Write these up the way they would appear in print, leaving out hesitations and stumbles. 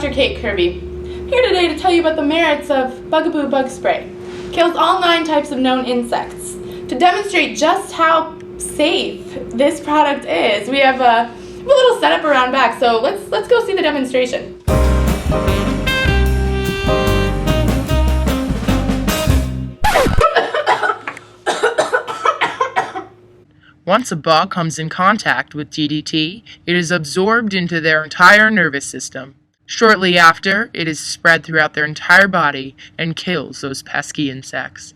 Dr. Kate Kirby, here today to tell you about the merits of Bugaboo Bug Spray. Kills all 9 types of known insects. To demonstrate just how safe this product is, we have a little setup around back, so let's go see the demonstration. Once a bug comes in contact with DDT, it is absorbed into their entire nervous system. Shortly after, it is spread throughout their entire body and kills those pesky insects.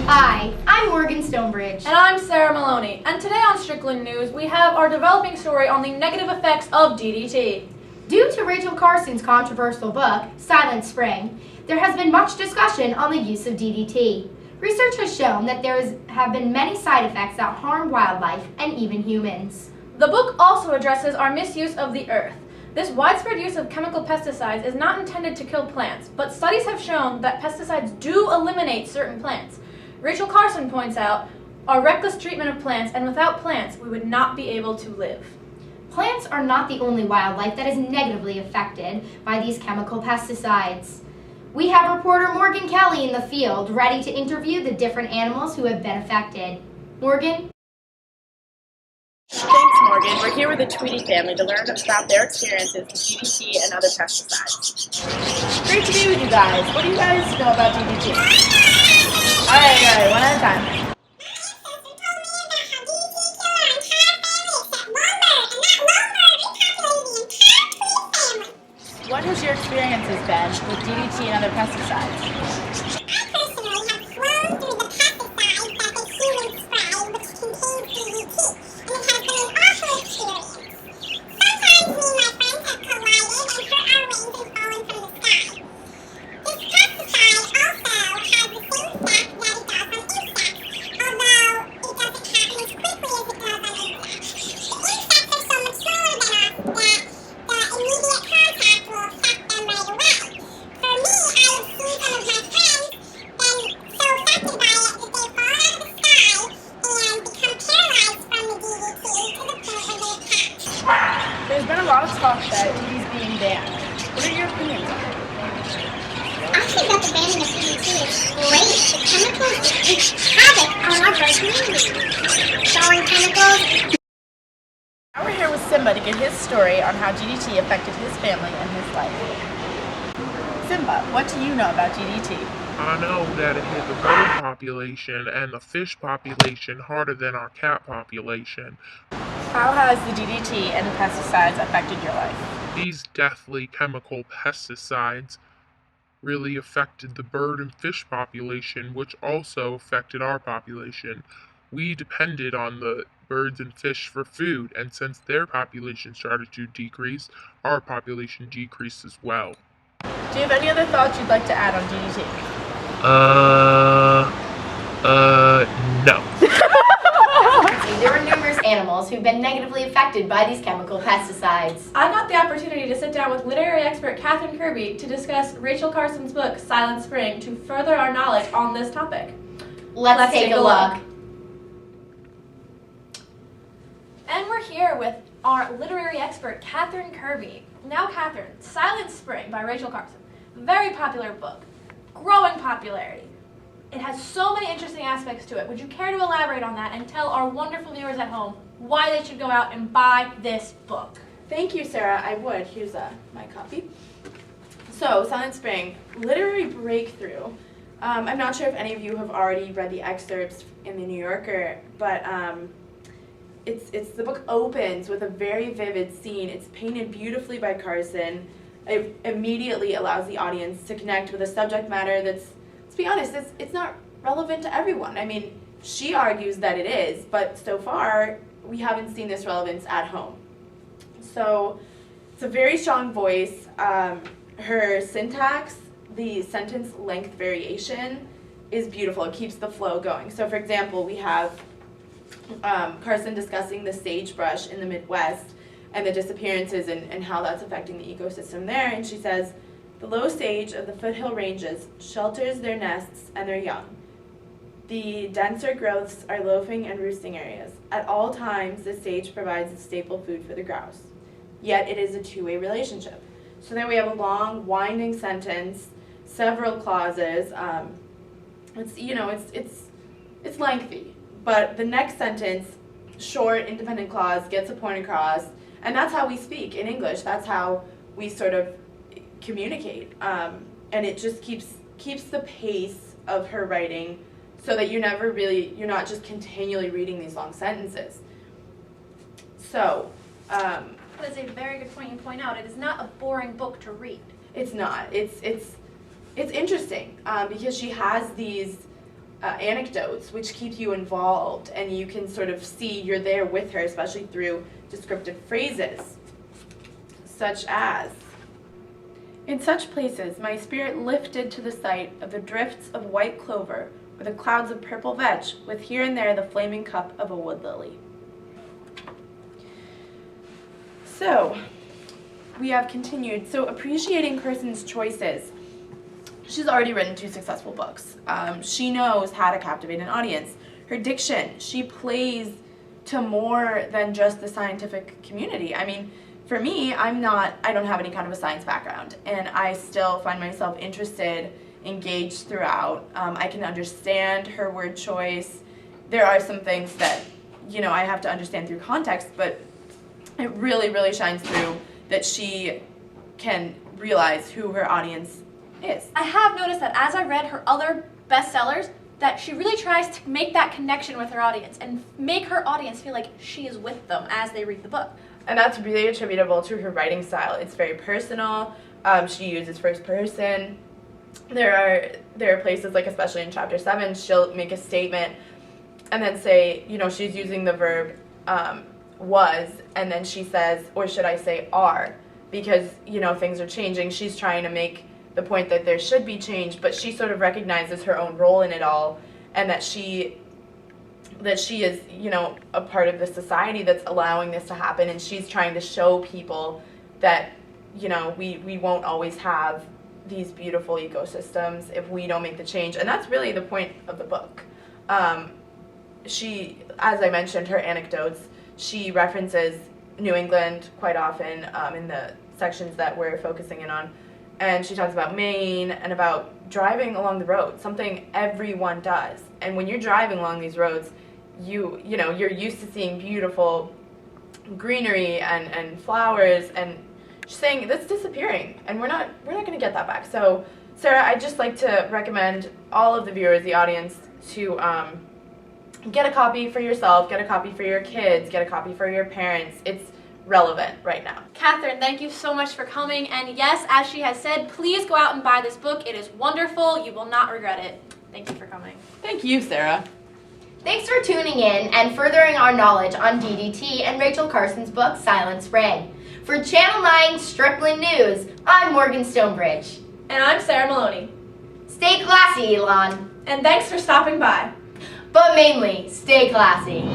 Hi, I'm Morgan Stonebridge. And I'm Sarah Maloney. And today on Strickland News, we have our developing story on the negative effects of DDT. Due to Rachel Carson's controversial book, Silent Spring, there has been much discussion on the use of DDT. Research has shown that there have been many side effects that harm wildlife and even humans. The book also addresses our misuse of the earth. This widespread use of chemical pesticides is not intended to kill plants, but studies have shown that pesticides do eliminate certain plants. Rachel Carson points out our reckless treatment of plants, and without plants, we would not be able to live. Plants are not the only wildlife that is negatively affected by these chemical pesticides. We have reporter Morgan Kelly in the field, ready to interview the different animals who have been affected. Morgan? Thanks, Morgan. We're here with the Tweety family to learn about their experiences with DDT and other pesticides. Great to be with you guys. What do you guys know about DDT? All right, one at a time. What has your experiences been with DDT and other pesticides? There's been a lot of talk that DDT is being banned. What are your opinions on it? I think that the banning of DDT is great. The chemicals wreak havoc on our bird community. Throwing chemicals. Now we're here with Simba to get his story on how DDT affected his family and his life. Simba, what do you know about DDT? I know that it hit the bird population and the fish population harder than our cat population. How has the DDT and the pesticides affected your life? These deathly chemical pesticides really affected the bird and fish population, which also affected our population. We depended on the birds and fish for food, and since their population started to decrease, our population decreased as well. Do you have any other thoughts you'd like to add on DDT? No. There were numerous animals who've been negatively affected by these chemical pesticides. I got the opportunity to sit down with literary expert Catherine Kirby to discuss Rachel Carson's book, Silent Spring, to further our knowledge on this topic. Let's take a look. And we're here with our literary expert, Catherine Kirby. Now, Catherine, Silent Spring by Rachel Carson. Very popular book. Growing popularity. It has so many interesting aspects to it. Would you care to elaborate on that and tell our wonderful viewers at home why they should go out and buy this book? Thank you, Sarah. I would. Here's my copy. So, Silent Spring, literary breakthrough. I'm not sure if any of you have already read the excerpts in the New Yorker, but the book opens with a very vivid scene. It's painted beautifully by Carson. It immediately allows the audience to connect with a subject matter that's, to be honest, it's not relevant to everyone. I mean, she argues that it is, but so far, we haven't seen this relevance at home. So, it's a very strong voice. Her syntax, the sentence length variation, is beautiful. It keeps the flow going. So, for example, we have Carson discussing the sagebrush in the Midwest and the disappearances and how that's affecting the ecosystem there. And she says, the low sage of the foothill ranges shelters their nests and their young. The denser growths are loafing and roosting areas. At all times, the sage provides a staple food for the grouse. Yet it is a two-way relationship. So there we have a long, winding sentence, several clauses. It's lengthy, but the next sentence, short, independent clause, gets a point across, and that's how we speak in English. That's how we sort of communicate, and it just keeps the pace of her writing, so that you're not just continually reading these long sentences. So. That is a very good point you point out. It is not a boring book to read. It's not. It's interesting because she has these anecdotes which keep you involved, and you can sort of see you're there with her, especially through descriptive phrases, such as, "In such places my spirit lifted to the sight of the drifts of white clover or the clouds of purple vetch, with here and there the flaming cup of a wood lily." So, we have continued. So, appreciating Carson's choices. She's already written 2 successful books. She knows how to captivate an audience. Her diction, she plays to more than just the scientific community. I mean, for me, I don't have any kind of a science background, and I still find myself interested, engaged throughout. I can understand her word choice. There are some things that, I have to understand through context, but it really, really shines through that she can realize who her audience is. I have noticed that as I read her other bestsellers, that she really tries to make that connection with her audience and make her audience feel like she is with them as they read the book. And that's really attributable to her writing style. It's very personal. She uses first person. There are places, like especially in chapter 7, she'll make a statement and then say, she's using the verb was, and then she says, or should I say are, because, things are changing. She's trying to make the point that there should be change, but she sort of recognizes her own role in it all, and that she is, a part of the society that's allowing this to happen, and she's trying to show people that, we won't always have these beautiful ecosystems if we don't make the change, and that's really the point of the book. She, as I mentioned, her anecdotes, she references New England quite often in the sections that we're focusing in on. And she talks about Maine and about driving along the road, something everyone does. And when you're driving along these roads, you're used to seeing beautiful greenery and flowers, and she's saying that's disappearing, and we're not going to get that back. So, Sarah, I'd just like to recommend all of the viewers, the audience, to get a copy for yourself, get a copy for your kids, get a copy for your parents. It's relevant right now. Catherine, thank you so much for coming, and yes, as she has said, please go out and buy this book. It is wonderful. You will not regret it. Thank you for coming. Thank you, Sarah. Thanks for tuning in and furthering our knowledge on DDT and Rachel Carson's book, Silent Spring. For Channel 9 Strickland News, I'm Morgan Stonebridge. And I'm Sarah Maloney. Stay classy, Elon. And thanks for stopping by. But mainly, stay classy.